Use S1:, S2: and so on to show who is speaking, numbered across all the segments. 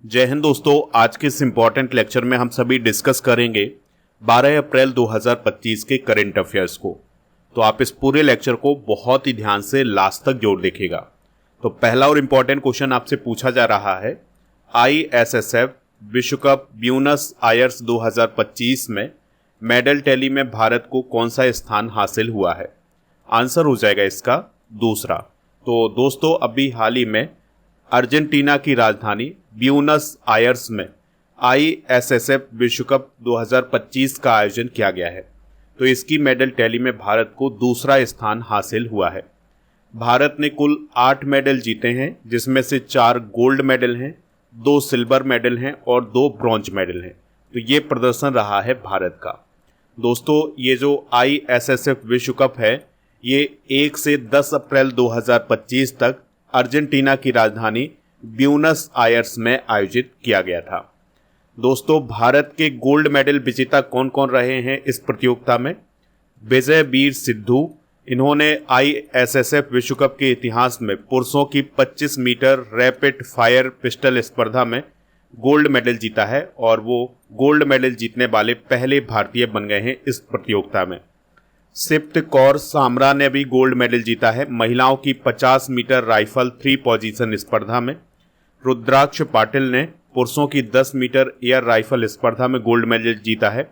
S1: जय हिंद दोस्तों। आज के इस इम्पॉर्टेंट लेक्चर में हम सभी डिस्कस करेंगे 12 अप्रैल 2025 के करंट अफेयर्स को। तो आप इस पूरे लेक्चर को बहुत ही ध्यान से लास्ट तक जोड़ देखिएगा। तो पहला और इम्पॉर्टेंट क्वेश्चन आपसे पूछा जा रहा है, ISSF विश्व कप ब्यूनस आयर्स 2025 में मेडल टैली में भारत को कौन सा स्थान हासिल हुआ है? आंसर हो जाएगा इसका दूसरा। तो दोस्तों, अभी हाल ही में अर्जेंटीना की राजधानी ब्यूनस आयर्स में ISSF विश्व कप 2025 का आयोजन किया गया है। तो इसकी मेडल टैली में भारत को दूसरा स्थान हासिल हुआ है। भारत ने कुल 8 मेडल जीते हैं, जिसमें से 4 गोल्ड मेडल हैं, 2 सिल्वर मेडल हैं और 2 ब्रॉन्ज मेडल हैं। तो ये प्रदर्शन रहा है भारत का। दोस्तों, ये जो ISSF विश्व कप है, ये 1 से 10 अप्रैल 2025 तक अर्जेंटीना की राजधानी ब्यूनस आयर्स में आयोजित किया गया था। दोस्तों, भारत के गोल्ड मेडल विजेता कौन कौन रहे हैं इस प्रतियोगिता में? विजय वीर सिद्धू, इन्होंने ISSF विश्व कप के इतिहास में पुरुषों की 25 मीटर रैपिड फायर पिस्टल स्पर्धा में गोल्ड मेडल जीता है और वो गोल्ड मेडल जीतने वाले पहले भारतीय बन गए हैं इस प्रतियोगिता में। सिप्त कौर सामरा ने भी गोल्ड मेडल जीता है महिलाओं की 50 मीटर राइफल 3 पोजीशन स्पर्धा में। रुद्राक्ष पाटिल ने पुरुषों की 10 मीटर एयर राइफल स्पर्धा में गोल्ड मेडल जीता है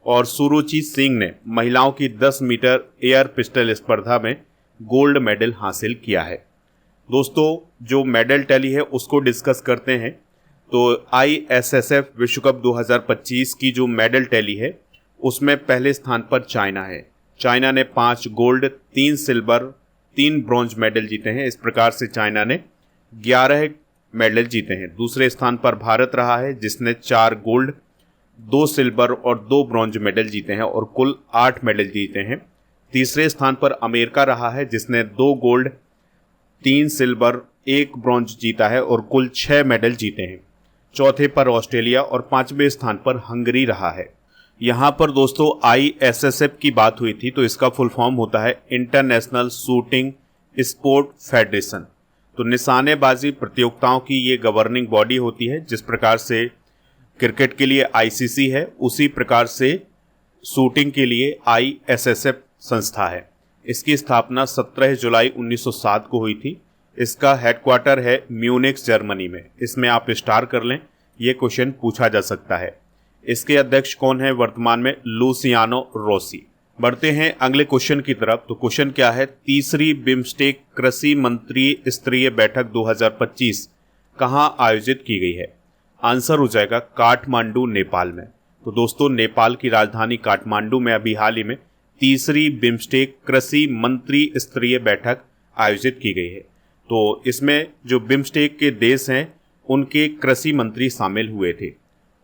S1: और सुरुचि सिंह ने महिलाओं की 10 मीटर एयर पिस्टल स्पर्धा में गोल्ड मेडल हासिल किया है। दोस्तों, जो मेडल टैली है उसको डिस्कस करते हैं। तो ISSF विश्व कप 2025 की जो मेडल टैली है उसमें पहले स्थान पर चाइना है। चाइना ने 5 गोल्ड, 3 सिल्वर, 3 ब्रॉन्ज मेडल जीते हैं। इस प्रकार से चाइना ने 11 मेडल जीते हैं। दूसरे स्थान पर भारत रहा है, जिसने 4 गोल्ड, 2 सिल्वर और 2 ब्रॉन्ज मेडल जीते हैं और कुल 8 मेडल जीते हैं। तीसरे स्थान पर अमेरिका रहा है, जिसने 2 गोल्ड, 3 सिल्वर, 1 ब्रॉन्ज जीता है और कुल 6 मेडल जीते हैं। चौथे पर ऑस्ट्रेलिया और 5वें स्थान पर हंगरी रहा है। यहाँ पर दोस्तों ISSF की बात हुई थी, तो इसका फुल फॉर्म होता है इंटरनेशनल शूटिंग स्पोर्ट फेडरेशन। तो निशानेबाजी प्रतियोगिताओं की ये गवर्निंग बॉडी होती है। जिस प्रकार से क्रिकेट के लिए ICC है, उसी प्रकार से शूटिंग के लिए ISSF संस्था है। इसकी स्थापना 17 जुलाई 1907 को हुई थी। इसका हेडक्वार्टर है म्यूनिख, जर्मनी में। इसमें आप स्टार कर लें, ये क्वेश्चन पूछा जा सकता है। इसके अध्यक्ष कौन है वर्तमान में? Luciano Rossi. बढ़ते हैं अगले क्वेश्चन की तरफ। तो क्वेश्चन क्या है? तीसरी बिम्स्टेक कृषि मंत्री स्तरीय बैठक 2025 कहां आयोजित की गई है? आंसर हो जाएगा काठमांडू, नेपाल में। तो दोस्तों, नेपाल की राजधानी काठमांडू में अभी हाल ही में तीसरी बिम्स्टेक कृषि मंत्री स्तरीय बैठक आयोजित की गई है। तो इसमें जो बिम्स्टेक के देश हैं उनके कृषि मंत्री शामिल हुए थे।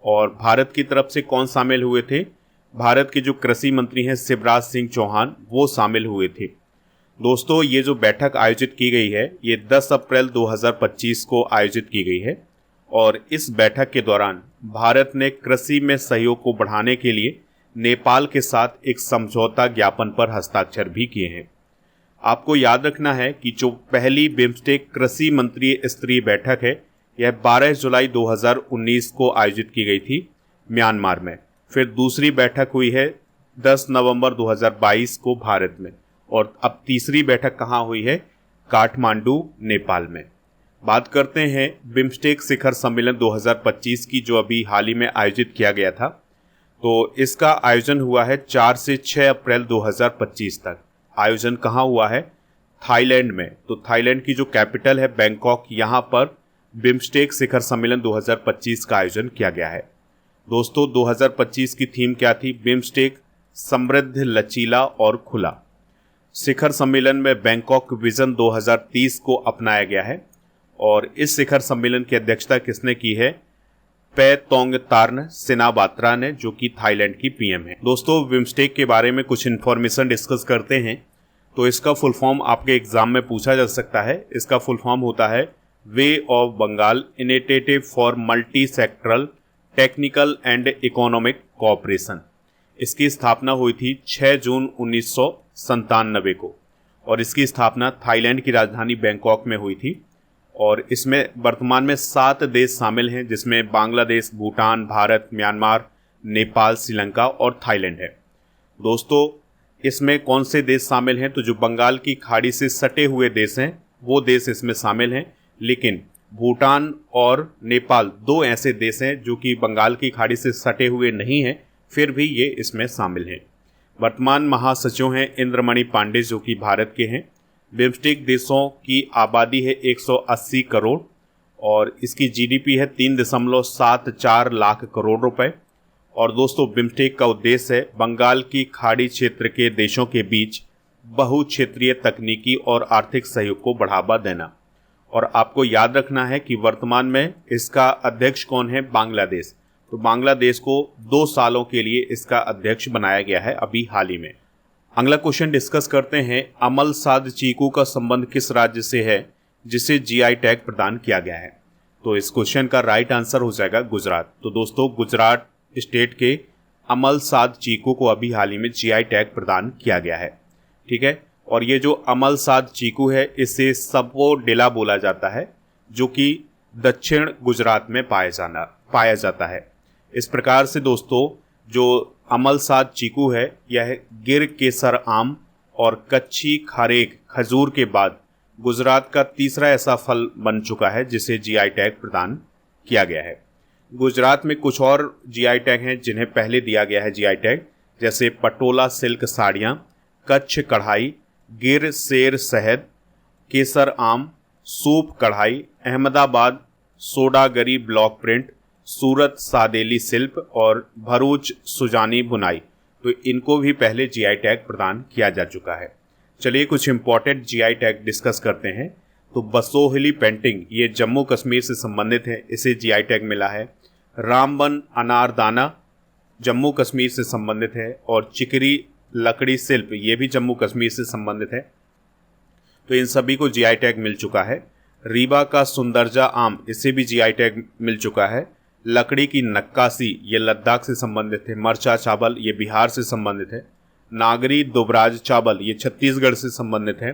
S1: और भारत की तरफ से कौन शामिल हुए थे? भारत के जो कृषि मंत्री हैं शिवराज सिंह चौहान, वो शामिल हुए थे। दोस्तों, ये जो बैठक आयोजित की गई है, ये 10 अप्रैल 2025 को आयोजित की गई है और इस बैठक के दौरान भारत ने कृषि में सहयोग को बढ़ाने के लिए नेपाल के साथ एक समझौता ज्ञापन पर हस्ताक्षर भी किए हैं। आपको याद रखना है कि जो पहली बिम्स्टेक कृषि मंत्री स्तरीय बैठक है, यह 12 जुलाई 2019 को आयोजित की गई थी म्यांमार में। फिर दूसरी बैठक हुई है 10 नवंबर 2022 को भारत में और अब तीसरी बैठक कहाँ हुई है? काठमांडू, नेपाल में। बात करते हैं बिम्स्टेक शिखर सम्मेलन 2025 की, जो अभी हाल ही में आयोजित किया गया था। तो इसका आयोजन हुआ है 4 से 6 अप्रैल 2025 तक। आयोजन कहाँ हुआ है? थाईलैंड में। तो थाईलैंड की जो कैपिटल है बैंकॉक, यहाँ पर बिम्स्टेक शिखर सम्मेलन 2025 का आयोजन किया गया है। दोस्तों, 2025 की थीम क्या थी? बिम्स्टेक समृद्ध, लचीला और खुला। शिखर सम्मेलन में बैंकॉक विजन 2030 को अपनाया गया है और इस शिखर सम्मेलन की अध्यक्षता किसने की है? पैतोंगतार्न सिनाबात्रा ने, जो कि थाईलैंड की PM है। दोस्तों, बिम्स्टेक के बारे में कुछ इन्फॉर्मेशन डिस्कस करते हैं। तो इसका फुल फॉर्म आपके एग्जाम में पूछा जा सकता है। इसका फुल फॉर्म होता है bay of Bengal initiative for multi sectoral technical and economic cooperation. इसकी स्थापना हुई थी 6 जून 1997 को और इसकी स्थापना थाईलैंड की राजधानी बैंकॉक में हुई थी और इसमें वर्तमान में 7 देश शामिल हैं, जिसमें बांग्लादेश, भूटान, भारत, म्यांमार, नेपाल, श्रीलंका और थाईलैंड है। दोस्तों, इसमें कौन से देश शामिल हैं? तो जो बंगाल की खाड़ी से सटे हुए देश हैं वो देश इसमें शामिल हैं, लेकिन भूटान और नेपाल 2 ऐसे देश हैं जो कि बंगाल की खाड़ी से सटे हुए नहीं हैं, फिर भी ये इसमें शामिल हैं। वर्तमान महासचिव हैं इंद्रमणि पांडे, जो कि भारत के हैं। बिम्स्टेक देशों की आबादी है 180 करोड़ और इसकी जीडीपी है 3.74 लाख करोड़ रुपए। और दोस्तों, बिम्स्टेक का उद्देश्य है बंगाल की खाड़ी क्षेत्र के देशों के बीच बहुक्षेत्रीय तकनीकी और आर्थिक सहयोग को बढ़ावा देना। और आपको याद रखना है कि वर्तमान में इसका अध्यक्ष कौन है? बांग्लादेश। तो बांग्लादेश को 2 सालों के लिए इसका अध्यक्ष बनाया गया है अभी हाल ही में। अगला क्वेश्चन डिस्कस करते हैं, अमलसाद चीकू का संबंध किस राज्य से है जिसे जीआई टैग प्रदान किया गया है? तो इस क्वेश्चन का राइट आंसर हो जाएगा गुजरात। तो दोस्तों, गुजरात स्टेट के अमलसाद चीकू को अभी हाल ही में जीआई टैग प्रदान किया गया है। ठीक है, और ये जो अमलसाद चीकू है इसे सपोडिला बोला जाता है, जो कि दक्षिण गुजरात में पाया जाता है। इस प्रकार से दोस्तों, जो अमलसाद चीकू है यह गिर केसर आम और कच्ची खारेक खजूर के बाद गुजरात का तीसरा ऐसा फल बन चुका है जिसे जीआई टैग प्रदान किया गया है। गुजरात में कुछ और जीआई टैग हैं जिन्हें पहले दिया गया है जीआई टैग, जैसे पटोला सिल्क साड़ियाँ, कच्छ कढ़ाई, गिर सेर शहद, केसर आम, सूप कढ़ाई, अहमदाबाद सोडागरी ब्लॉक प्रिंट, सूरत सादेली शिल्प और भरूच सुजानी बुनाई। तो इनको भी पहले जीआई टैग प्रदान किया जा चुका है। चलिए कुछ इंपॉर्टेंट जीआई टैग डिस्कस करते हैं। तो बसोहली पेंटिंग ये जम्मू कश्मीर से संबंधित है, इसे जीआई टैग मिला है। रामबन अनारदाना जम्मू कश्मीर से संबंधित है और चिकरी लकड़ी शिल्प ये भी जम्मू कश्मीर से संबंधित है, तो इन सभी को जीआई टैग मिल चुका है। रीवा का सुंदरजा आम, इसे भी जीआई टैग मिल चुका है। लकड़ी की नक्काशी ये लद्दाख से संबंधित है। मरचा चावल ये बिहार से संबंधित है। नागरी दुबराज चावल ये छत्तीसगढ़ से संबंधित है।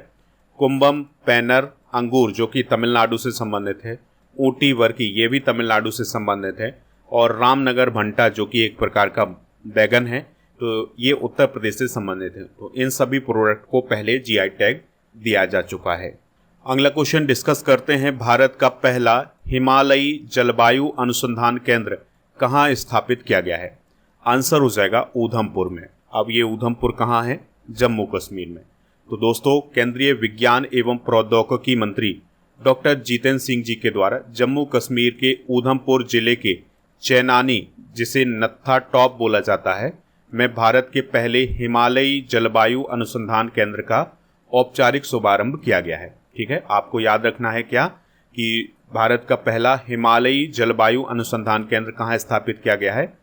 S1: कुंभम पैनर अंगूर जो कि तमिलनाडु से संबंधित है। ऊटी वर्की ये भी तमिलनाडु से संबंधित है। और रामनगर भंटा जो कि एक प्रकार का बैगन है, तो ये उत्तर प्रदेश से संबंधित है। तो इन सभी प्रोडक्ट को पहले जीआई टैग दिया जा चुका है। अगला क्वेश्चन डिस्कस करते हैं, भारत का पहला हिमालयी जलवायु अनुसंधान केंद्र कहाँ स्थापित किया गया है? आंसर हो जाएगा ऊधमपुर में। अब ये ऊधमपुर कहाँ है? जम्मू कश्मीर में। तो दोस्तों, केंद्रीय विज्ञान एवं प्रौद्योगिकी मंत्री डॉक्टर जितेंद्र सिंह जी के द्वारा जम्मू कश्मीर के ऊधमपुर जिले के चैनानी, जिसे नत्था टॉप बोला जाता है, में भारत के पहले हिमालयी जलवायु अनुसंधान केंद्र का औपचारिक शुभारंभ किया गया है। ठीक है, आपको याद रखना है क्या कि भारत का पहला हिमालयी जलवायु अनुसंधान केंद्र कहाँ स्थापित किया गया है?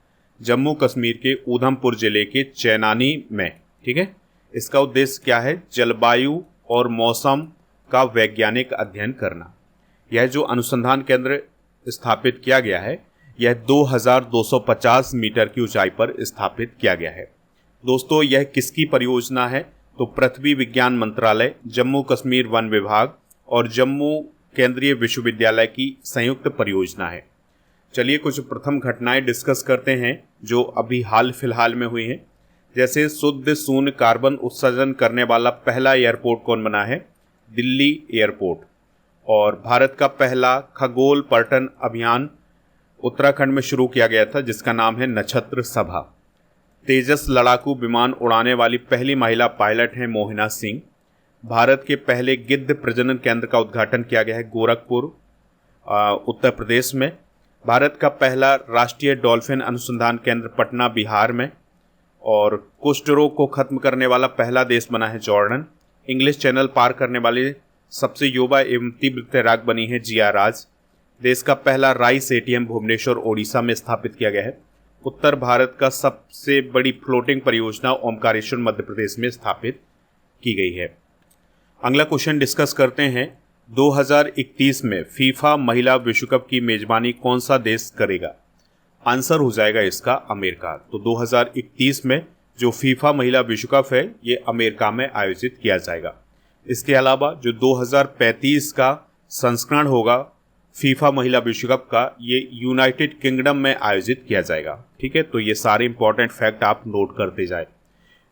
S1: जम्मू कश्मीर के ऊधमपुर जिले के चैनानी में। ठीक है, इसका उद्देश्य क्या है? जलवायु और मौसम का वैज्ञानिक अध्ययन करना। यह जो अनुसंधान केंद्र स्थापित किया गया है यह 2250 मीटर की ऊंचाई पर स्थापित किया गया है। दोस्तों, यह किसकी परियोजना है? तो पृथ्वी विज्ञान मंत्रालय, जम्मू कश्मीर वन विभाग और जम्मू केंद्रीय विश्वविद्यालय की संयुक्त परियोजना है। चलिए कुछ प्रथम घटनाएं डिस्कस करते हैं जो अभी हाल फिलहाल में हुई हैं। जैसे शुद्ध शून्य कार्बन उत्सर्जन करने वाला पहला एयरपोर्ट कौन बना है? दिल्ली एयरपोर्ट। और भारत का पहला खगोल पर्यटन अभियान उत्तराखंड में शुरू किया गया था जिसका नाम है नक्षत्र सभा। तेजस लड़ाकू विमान उड़ाने वाली पहली महिला पायलट हैं मोहिना सिंह। भारत के पहले गिद्ध प्रजनन केंद्र का उद्घाटन किया गया है गोरखपुर उत्तर प्रदेश में। भारत का पहला राष्ट्रीय डॉल्फिन अनुसंधान केंद्र पटना बिहार में। और कुष्ठ रोग को खत्म करने वाला पहला देश बना है जॉर्डन। इंग्लिश चैनल पार करने वाली सबसे युवा एवं तीव्र तैराक बनी है जिया राज। देश का पहला राइस एटीएम भुवनेश्वर ओडिशा में स्थापित किया गया है। उत्तर भारत का सबसे बड़ी फ्लोटिंग परियोजना ओमकारेश्वर मध्य प्रदेश में स्थापित की गई है। अगला क्वेश्चन डिस्कस करते हैं, 2021 में फीफा महिला विश्व कप की मेजबानी कौन सा देश करेगा? आंसर हो जाएगा इसका अमेरिका। तो 2021 में जो फीफा महिला विश्व कप है ये अमेरिका में आयोजित किया जाएगा। इसके अलावा जो 2035 का संस्करण होगा फीफा महिला विश्व कप का, ये यूनाइटेड किंगडम में आयोजित किया जाएगा। ठीक है, तो ये सारे इंपॉर्टेंट फैक्ट आप नोट करते जाए।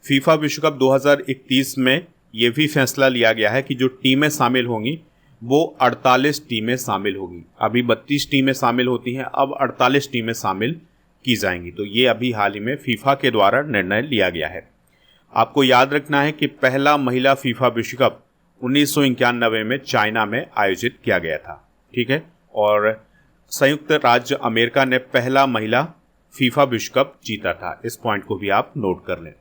S1: फीफा विश्व कप 2031 में ये भी फैसला लिया गया है कि जो टीमें शामिल होंगी वो 48 टीमें शामिल होगी। अभी 32 टीमें शामिल होती हैं, अब 48 टीमें शामिल की जाएंगी। तो ये अभी हाल ही में फीफा के द्वारा निर्णय लिया गया है। आपको याद रखना है कि पहला महिला फीफा विश्व कप 1991 में चाइना में आयोजित किया गया था। ठीक है, और संयुक्त राज्य अमेरिका ने पहला महिला फीफा विश्व कप जीता था। इस पॉइंट को भी आप नोट कर लें।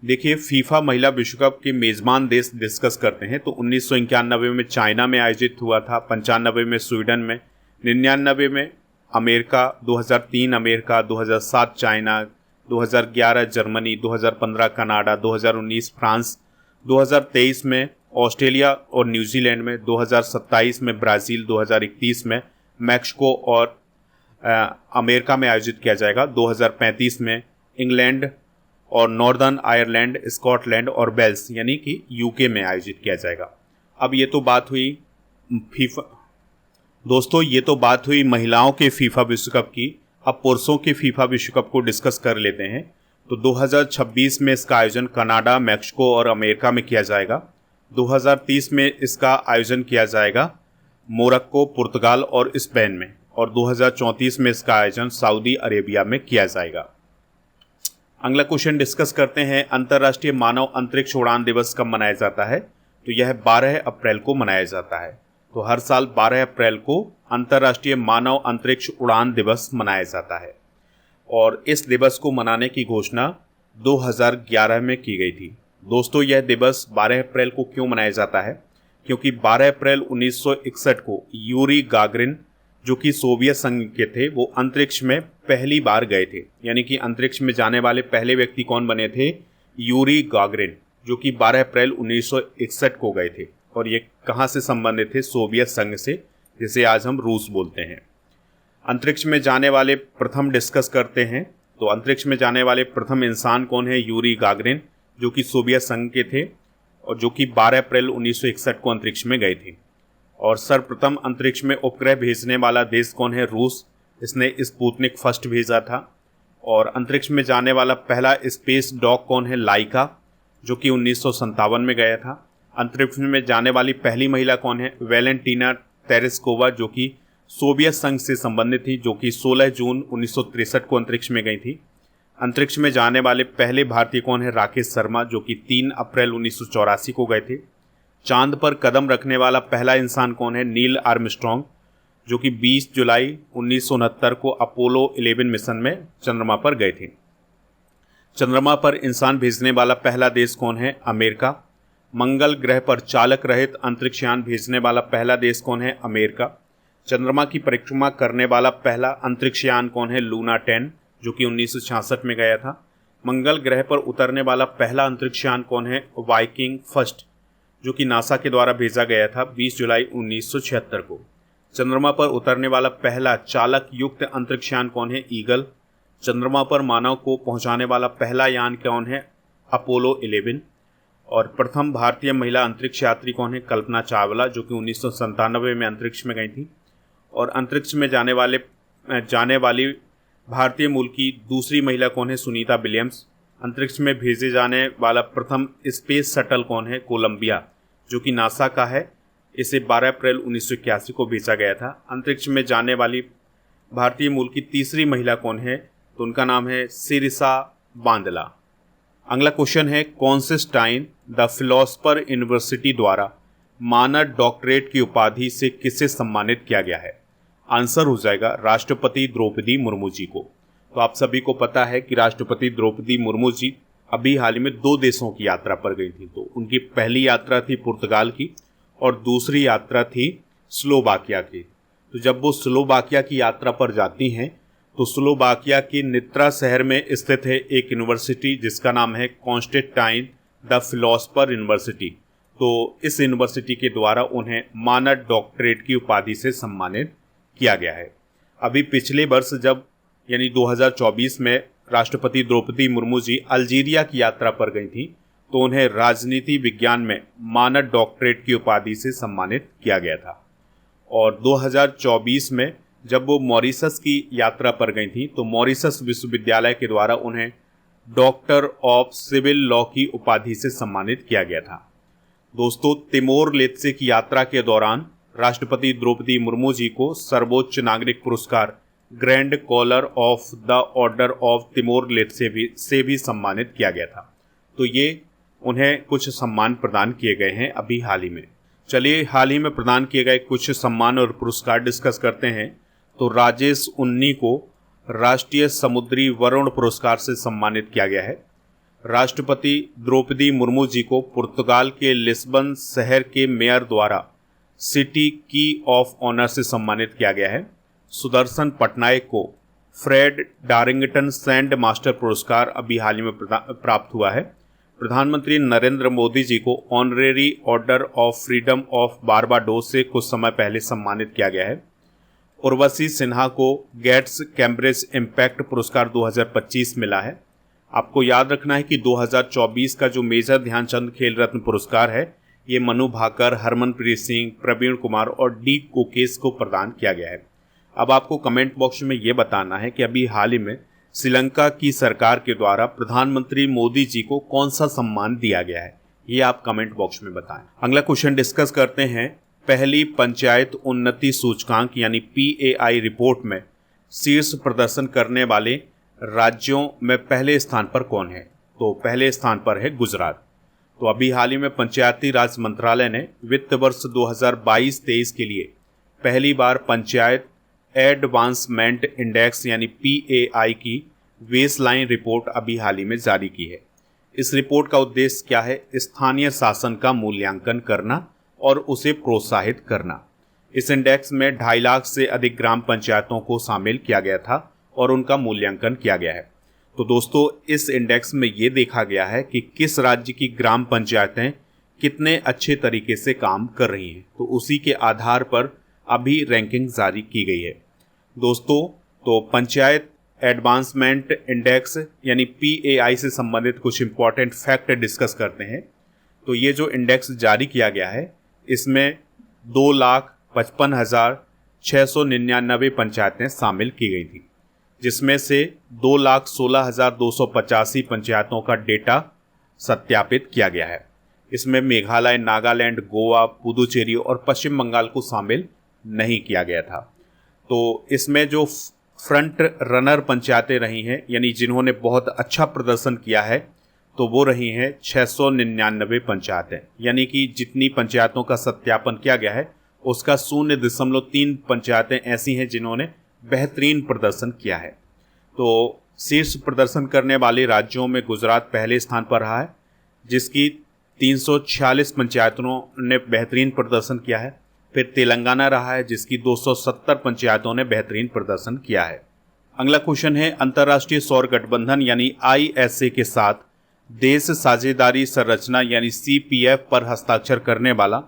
S1: देखिए, फीफा महिला विश्व कप के मेज़बान देश डिस्कस करते हैं तो 1991 में चाइना में आयोजित हुआ था, 95 में स्वीडन में, 99 में America, 2003 America, 2007 China, 2011 Germany, 2015 Canada, 2019 France, 2023 में ऑस्ट्रेलिया और न्यूजीलैंड में, 2027 में ब्राज़ील, 2031 में मैक्सिको और अमेरिका में आयोजित किया जाएगा, 2035 में इंग्लैंड और नॉर्दर्न आयरलैंड, स्कॉटलैंड और वेल्स यानी कि यूके में आयोजित किया जाएगा। अब ये तो बात हुई फीफा, दोस्तों ये तो बात हुई महिलाओं के फीफा विश्व कप की। अब पुरुषों के फीफा विश्व कप को डिस्कस कर लेते हैं। तो 2026 में इसका आयोजन कनाडा, मैक्सिको और अमेरिका में किया जाएगा। 2030 में इसका आयोजन किया जाएगा मोरक्को, पुर्तगाल और स्पेन में, और 2034 में इसका आयोजन सऊदी अरेबिया में किया जाएगा। अगला क्वेश्चन डिस्कस करते हैं, अंतर्राष्ट्रीय मानव अंतरिक्ष उड़ान दिवस कब मनाया जाता है? तो यह 12 अप्रैल को मनाया जाता है। तो हर साल 12 अप्रैल को अंतर्राष्ट्रीय मानव अंतरिक्ष उड़ान दिवस मनाया जाता है, और इस दिवस को मनाने की घोषणा 2011 में की गई थी। दोस्तों, यह दिवस 12 अप्रैल को क्यों मनाया जाता है? क्योंकि 12 अप्रैल 1961 को यूरी गागरिन, जो कि सोवियत संघ के थे, वो अंतरिक्ष में पहली बार गए थे। यानी कि अंतरिक्ष में जाने वाले पहले व्यक्ति कौन बने थे? यूरी गागरिन, जो कि 12 अप्रैल 1961 को गए थे। और ये कहाँ से संबंधित थे? सोवियत संघ से, जिसे आज हम रूस बोलते हैं। अंतरिक्ष में जाने वाले प्रथम डिस्कस करते हैं। तो अंतरिक्ष में जाने वाले प्रथम इंसान कौन है? यूरी गागरिन, जो कि सोवियत संघ के थे और जो कि 12 अप्रैल 1961 को अंतरिक्ष में गए थे। और सर्वप्रथम अंतरिक्ष में उपग्रह भेजने वाला देश कौन है? रूस। इसने स्पुतनिक फर्स्ट भेजा था। और अंतरिक्ष में जाने वाला पहला स्पेस डॉग कौन है? लाइका, जो कि 1957 में गया था। अंतरिक्ष में जाने वाली पहली महिला कौन है? वेलेंटीना तेरेस्कोवा, जो कि सोवियत संघ से संबंधित थी, जो कि 16 जून 1963 को अंतरिक्ष में गई थी। अंतरिक्ष में जाने वाले पहले भारतीय कौन है? राकेश शर्मा, जो कि 3 अप्रैल 1984 को गए थे। चांद पर कदम रखने वाला पहला इंसान कौन है? नील आर्मस्ट्रॉन्ग, जो कि 20 जुलाई 1969 को अपोलो 11 मिशन में चंद्रमा पर गए थे। चंद्रमा पर इंसान भेजने वाला पहला देश कौन है? अमेरिका। मंगल ग्रह पर चालक रहित अंतरिक्षयान भेजने वाला पहला देश कौन है? अमेरिका। चंद्रमा की परिक्रमा करने वाला पहला अंतरिक्षयान कौन है? लूना 10, जो कि 1966 में गया था। मंगल ग्रह पर उतरने वाला पहला अंतरिक्षयान कौन है? वाइकिंग फर्स्ट, जो कि नासा के द्वारा भेजा गया था 20 जुलाई 1976 को। चंद्रमा पर उतरने वाला पहला चालक युक्त अंतरिक्षयान कौन है? ईगल। चंद्रमा पर मानव को पहुंचाने वाला पहला यान कौन है? अपोलो 11। और प्रथम भारतीय महिला अंतरिक्ष यात्री कौन है? कल्पना चावला, जो कि 1997 में अंतरिक्ष में गई थी। और अंतरिक्ष में जाने वाली भारतीय मूल की दूसरी महिला कौन है? सुनीता विलियम्स। अंतरिक्ष में भेजे जाने वाला प्रथम स्पेस शटल कौन है? कोलंबिया, जो कि नासा का है। इसे 12 अप्रैल 1981 को भेजा गया था। अंतरिक्ष में जाने वाली भारतीय मूल की तीसरी महिला कौन है? तो उनका नाम है सिरिसा बांदला। अगला क्वेश्चन है, कॉन्स्टेंटाइन द फिलोसफर यूनिवर्सिटी द्वारा मानद डॉक्टरेट की उपाधि से किसे सम्मानित किया गया है? आंसर हो जाएगा राष्ट्रपति द्रौपदी मुर्मू जी को। तो आप सभी को पता है कि राष्ट्रपति द्रौपदी मुर्मू जी अभी हाल ही में 2 देशों की यात्रा पर गई थी। तो उनकी पहली यात्रा थी पुर्तगाल की और दूसरी यात्रा थी स्लोवाकिया की। तो जब वो स्लोवाकिया की यात्रा पर जाती हैं तो स्लोवाकिया की नित्रा शहर में स्थित है एक यूनिवर्सिटी जिसका नाम है कॉन्स्टेंटाइन द फिलोसफर यूनिवर्सिटी। तो इस यूनिवर्सिटी के द्वारा उन्हें मानद डॉक्टरेट की उपाधि से सम्मानित किया गया है। अभी पिछले वर्ष जब यानी 2024 में राष्ट्रपति द्रौपदी मुर्मू जी अल्जीरिया की यात्रा पर गई थी तो उन्हें राजनीति विज्ञान में मानद डॉक्टरेट की उपाधि से सम्मानित किया गया था। और 2024 में जब वो मॉरिशस की यात्रा पर गई थी तो मॉरिशस विश्वविद्यालय के द्वारा उन्हें डॉक्टर ऑफ सिविल लॉ की उपाधि से सम्मानित किया गया था। दोस्तों, तिमोर लेत्से की यात्रा के दौरान राष्ट्रपति द्रौपदी मुर्मू जी को सर्वोच्च नागरिक पुरस्कार grand collar of the order of Timor लेत्से से भी सम्मानित किया गया था। तो ये उन्हें कुछ सम्मान प्रदान किए गए हैं अभी हाल ही में। चलिए हाल ही में प्रदान किए गए कुछ सम्मान और पुरस्कार डिस्कस करते हैं। तो राजेश उन्नी को राष्ट्रीय समुद्री वरुण पुरस्कार से सम्मानित किया गया है। राष्ट्रपति द्रौपदी मुर्मू जी को पुर्तगाल के लिस्बन शहर के मेयर द्वारा सिटी की ऑफ ऑनर से सम्मानित किया गया है। सुदर्शन पटनायक को फ्रेड डारिंगटन सैंड मास्टर पुरस्कार अभी हाल ही में प्राप्त हुआ है। प्रधानमंत्री नरेंद्र मोदी जी को honorary order of freedom of Barbados से कुछ समय पहले सम्मानित किया गया है। उर्वशी सिन्हा को गेट्स कैम्ब्रिज इम्पैक्ट पुरस्कार 2025 मिला है। आपको याद रखना है कि 2024 का जो मेजर ध्यानचंद खेल रत्न पुरस्कार है ये मनु भाकर, हरमनप्रीत सिंह, प्रवीण कुमार और डी कोकेश को प्रदान किया गया है। अब आपको कमेंट बॉक्स में ये बताना है कि अभी हाल ही में श्रीलंका की सरकार के द्वारा प्रधानमंत्री मोदी जी को कौन सा सम्मान दिया गया है, ये आप कमेंट बॉक्स में बताएं। अगला क्वेश्चन डिस्कस करते हैं। पहली पंचायत उन्नति सूचकांक यानी PAI रिपोर्ट में शीर्ष प्रदर्शन करने वाले राज्यों में पहले स्थान पर कौन है? तो पहले स्थान पर है गुजरात। तो अभी हाल ही में पंचायती राज मंत्रालय ने वित्त वर्ष 2022-23 के लिए पहली बार पंचायत एडवांसमेंट इंडेक्स यानी PAI की बेसलाइन रिपोर्ट अभी हाल ही में जारी की है। इस रिपोर्ट का उद्देश्य क्या है? स्थानीय शासन का मूल्यांकन करना और उसे प्रोत्साहित करना। इस इंडेक्स में 2.5 लाख से अधिक ग्राम पंचायतों को शामिल किया गया था और उनका मूल्यांकन किया गया है। तो दोस्तों, इस इंडेक्स में ये देखा गया है कि किस राज्य की ग्राम पंचायतें कितने अच्छे तरीके से काम कर रही हैं। तो उसी के आधार पर अभी रैंकिंग जारी की गई है। दोस्तों, तो पंचायत एडवांसमेंट इंडेक्स यानी PAI से संबंधित कुछ इंपॉर्टेंट फैक्ट डिस्कस करते हैं। तो ये जो इंडेक्स जारी किया गया है इसमें 2,55,699 पंचायतें शामिल की गई थी, जिसमें से 2,16,285 पंचायतों का डेटा सत्यापित किया गया है। इसमें मेघालय, नागालैंड, गोवा, पुदुचेरी और पश्चिम बंगाल को शामिल नहीं किया गया था। तो इसमें जो फ्रंट रनर पंचायतें रही हैं यानी जिन्होंने बहुत अच्छा प्रदर्शन किया है तो वो रही हैं 699 पंचायतें, यानी कि जितनी पंचायतों का सत्यापन किया गया है उसका 0.3 पंचायतें ऐसी हैं जिन्होंने बेहतरीन प्रदर्शन किया है। तो शीर्ष प्रदर्शन करने वाले राज्यों में गुजरात पहले स्थान पर रहा है, जिसकी 346 पंचायतों ने बेहतरीन प्रदर्शन किया है। फिर तेलंगाना रहा है जिसकी 270 पंचायतों ने बेहतरीन प्रदर्शन किया है। अगला क्वेश्चन है, अंतर्राष्ट्रीय सौर गठबंधन यानी ISA के साथ देश साझेदारी संरचना यानी CPF पर हस्ताक्षर करने वाला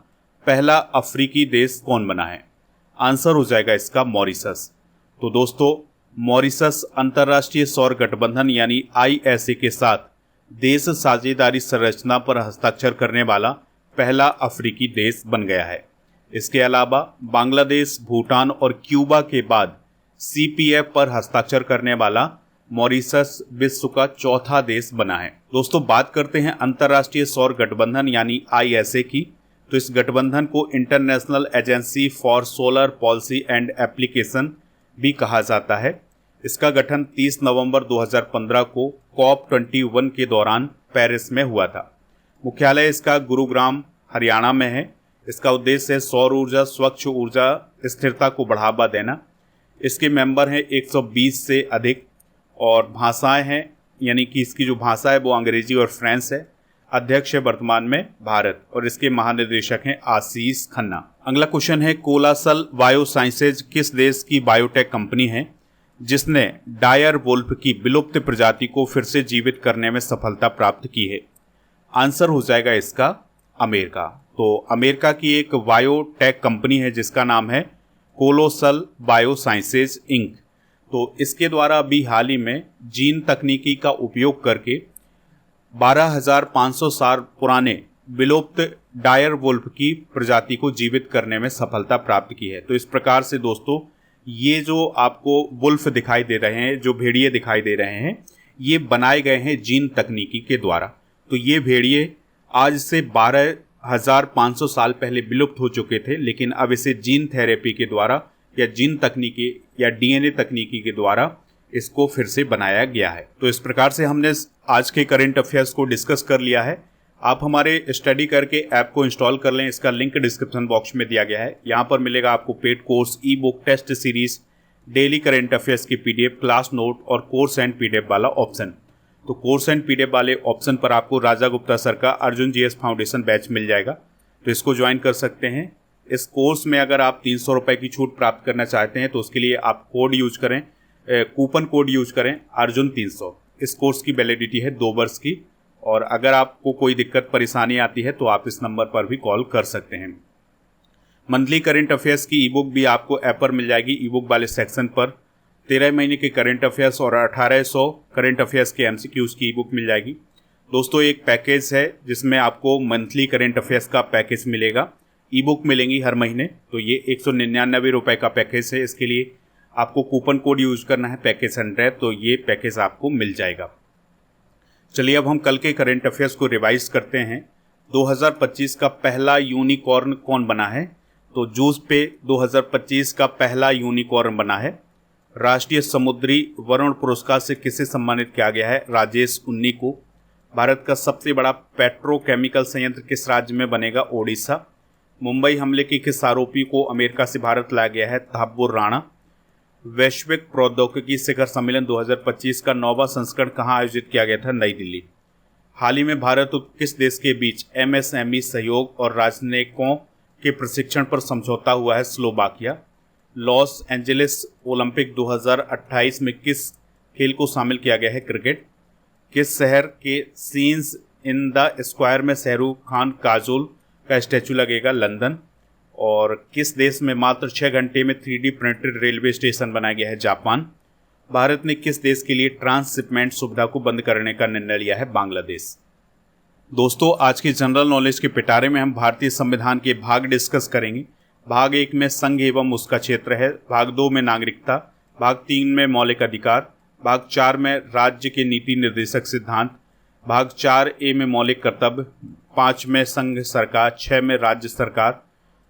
S1: पहला अफ्रीकी देश कौन बना है? आंसर हो जाएगा इसका मॉरिशस। तो दोस्तों, मॉरिशस अंतर्राष्ट्रीय सौर गठबंधन यानी ISA के साथ देश साझेदारी संरचना पर हस्ताक्षर करने वाला पहला अफ्रीकी देश बन गया है। इसके अलावा बांग्लादेश, भूटान और क्यूबा के बाद CPF पर हस्ताक्षर करने वाला मॉरिशस विश्व का चौथा देश बना है। दोस्तों, बात करते हैं अंतर्राष्ट्रीय सौर गठबंधन यानी ISA की। तो इस गठबंधन को international agency for solar policy and application भी कहा जाता है। इसका गठन 30 नवंबर 2015 को COP21 के दौरान पेरिस में हुआ था। मुख्यालय इसका गुरुग्राम, हरियाणा में है। इसका उद्देश्य है सौर ऊर्जा, स्वच्छ ऊर्जा, स्थिरता को बढ़ावा देना। इसके मेंबर हैं 120 से अधिक और भाषाएं हैं, यानी कि इसकी जो भाषा है वो अंग्रेजी और फ्रेंच है। अध्यक्ष है वर्तमान में भारत और इसके महानिदेशक हैं आशीष खन्ना। अगला क्वेश्चन है, कोलासल बायोसाइंसेज किस देश की बायोटेक कंपनी है जिसने डायर वुल्फ की विलुप्त प्रजाति को फिर से जीवित करने में सफलता प्राप्त की है? आंसर हो जाएगा इसका अमेरिका। तो अमेरिका की एक बायोटेक कंपनी है जिसका नाम है कोलोसल बायोसाइंसेज इंक। तो इसके द्वारा अभी हाल ही में जीन तकनीकी का उपयोग करके 12,500 साल पुराने विलुप्त डायर वुल्फ की प्रजाति को जीवित करने में सफलता प्राप्त की है। तो इस प्रकार से दोस्तों ये जो आपको वुल्फ दिखाई दे रहे हैं, जो भेड़िए दिखाई दे रहे हैं, ये बनाए गए हैं जीन तकनीकी के द्वारा। तो ये भेड़िए आज से 12,500 साल पहले विलुप्त हो चुके थे, लेकिन अब इसे जीन थेरेपी के द्वारा या जीन तकनीकी या डीएनए तकनीकी के द्वारा इसको फिर से बनाया गया है। तो इस प्रकार से हमने आज के करंट अफेयर्स को डिस्कस कर लिया है। आप हमारे स्टडी करके ऐप को इंस्टॉल कर लें, इसका लिंक डिस्क्रिप्शन बॉक्स में दिया गया है। यहाँ पर मिलेगा आपको paid course, e book, test series, daily current affairs की पीडीएफ, क्लास नोट और कोर्स एंड पीडीएफ वाला ऑप्शन। तो कोर्स एंड पीडीएफ वाले ऑप्शन पर आपको राजा गुप्ता सर का अर्जुन जीएस फाउंडेशन बैच मिल जाएगा, तो इसको ज्वाइन कर सकते हैं। इस कोर्स में अगर आप 300 रुपये की छूट प्राप्त करना चाहते हैं तो उसके लिए आप कोड यूज करें, कूपन कोड यूज करें अर्जुन 300। इस कोर्स की वैलिडिटी है 2 वर्ष की, और अगर आपको कोई दिक्कत परेशानी आती है तो आप इस नंबर पर भी कॉल कर सकते हैं। मंथली करंट अफेयर्स की ई बुक भी आपको ऐप पर मिल जाएगी। ई बुक वाले सेक्शन पर 13 महीने के करंट अफेयर्स और 1800 करंट अफेयर्स के एमसीक्यूज की ई बुक मिल जाएगी। दोस्तों एक पैकेज है जिसमें आपको मंथली करंट अफेयर्स का पैकेज मिलेगा, ई बुक मिलेंगी हर महीने। तो ये 199 रुपये का पैकेज है। इसके लिए आपको कूपन कोड यूज करना है पैकेज 100, तो ये पैकेज आपको मिल जाएगा। चलिए अब हम कल के करंट अफेयर्स को रिवाइज करते हैं। 2025 का पहला यूनिकॉर्न कौन बना है? तो जूस पे 2025 का पहला यूनिकॉर्न बना है। राष्ट्रीय समुद्री वरुण पुरस्कार से किसे सम्मानित किया गया है? राजेश उन्नी को। भारत का सबसे बड़ा पेट्रोकेमिकल संयंत्र किस राज्य में बनेगा? ओडिशा। मुंबई हमले के किस आरोपी को अमेरिका से भारत लाया गया है? तहाब्बुर राणा। वैश्विक प्रौद्योगिकी शिखर सम्मेलन 2025 का 9वां संस्करण कहाँ आयोजित किया गया था? नई दिल्ली। हाल ही में भारत और किस देश के बीच एमएसएमई सहयोग और राजनयिकों के प्रशिक्षण पर समझौता हुआ है? स्लोवाकिया। लॉस एंजलिस ओलंपिक 2028 में किस खेल को शामिल किया गया है? क्रिकेट। किस शहर के सीन्स इन द स्क्वायर में शाहरुख खान काजोल का स्टैचू लगेगा? लंदन। और किस देश में मात्र 6 घंटे में 3D प्रिंटेड रेलवे स्टेशन बनाया गया है? जापान। भारत ने किस देश के लिए ट्रांसशिपमेंट सुविधा को बंद करने का निर्णय लिया है? बांग्लादेश। दोस्तों आज की जनरल नॉलेज के पिटारे में हम भारतीय संविधान के भाग डिस्कस करेंगे। भाग 1 में संघ एवं उसका क्षेत्र है, भाग 2 में नागरिकता, भाग 3 में मौलिक अधिकार, भाग 4 में राज्य के नीति निर्देशक सिद्धांत, भाग 4A में मौलिक कर्तव्य, 5 में संघ सरकार, 6 में राज्य सरकार,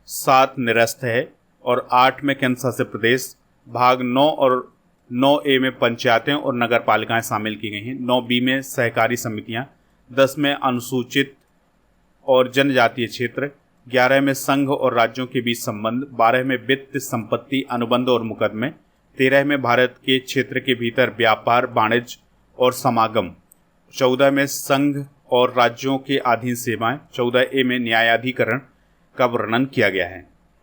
S1: 7 निरस्त है और 8 में केंद्र शासित प्रदेश। भाग 9 और 9A में पंचायतें और नगर पालिकाएँ शामिल की गई हैं। 9B में सहकारी समितियाँ, 10 में अनुसूचित और जनजातीय क्षेत्र, 11 में संघ और राज्यों के बीच संबंध, 12 में वित्त संपत्ति अनुबंध और मुकदमे, 13 में भारत के क्षेत्र के भीतर व्यापार वाणिज्य और समागम, 14 में संघ और राज्यों के अधीन सेवाएं, 14A में न्यायाधिकरण का वर्णन किया गया है।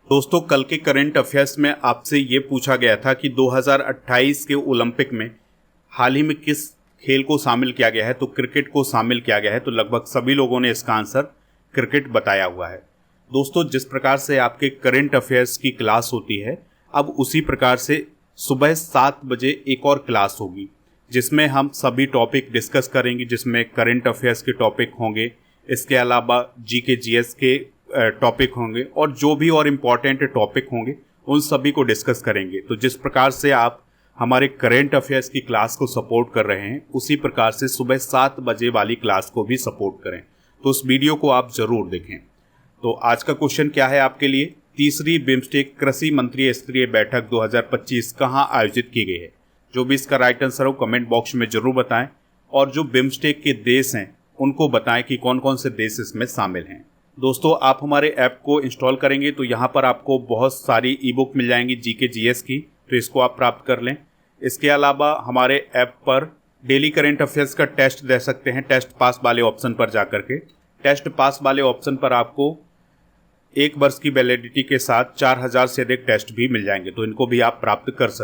S1: दोस्तों कल के करंट अफेयर्स में आपसे ये पूछा गया था कि 2028 के ओलंपिक में हाल ही में किस खेल को शामिल किया गया है? तो क्रिकेट को शामिल किया गया है। तो लगभग सभी लोगों ने इसका आंसर क्रिकेट बताया हुआ है। दोस्तों जिस प्रकार से आपके करंट अफेयर्स की क्लास होती है, अब उसी प्रकार से सुबह 7 बजे एक और क्लास होगी जिसमें हम सभी टॉपिक डिस्कस करेंगे, जिसमें करंट अफेयर्स के टॉपिक होंगे, इसके अलावा जीके जीएस के टॉपिक होंगे और जो भी और इम्पॉर्टेंट टॉपिक होंगे उन सभी को डिस्कस करेंगे। तो जिस प्रकार से आप हमारे करंट अफेयर्स की क्लास को सपोर्ट कर रहे हैं, उसी प्रकार से सुबह 7 बजे वाली क्लास को भी सपोर्ट करें। तो उस वीडियो को आप ज़रूर देखें। तो आज का क्वेश्चन क्या है आपके लिए? तीसरी बिम्स्टेक कृषि मंत्री स्तरीय बैठक 2025 कहाँ आयोजित की गई है? जो भी इसका राइट आंसर हो कमेंट बॉक्स में ज़रूर बताएं, और जो बिम्स्टेक के देश हैं उनको बताएं कि कौन कौन से देश इसमें शामिल हैं। दोस्तों आप हमारे ऐप को इंस्टॉल करेंगे तो यहाँ पर आपको बहुत सारी ई बुक मिल जाएंगी जीके जीएस की, तो इसको आप प्राप्त कर लें। इसके अलावा हमारे ऐप पर डेली करंट अफेयर्स का टेस्ट दे सकते हैं। टेस्ट पास वाले ऑप्शन पर जाकर के, टेस्ट पास वाले ऑप्शन पर आपको 1 वर्ष की वैलिडिटी के साथ 4000 से अधिक टेस्ट भी मिल जाएंगे, तो इनको भी आप प्राप्त कर सकते हैं।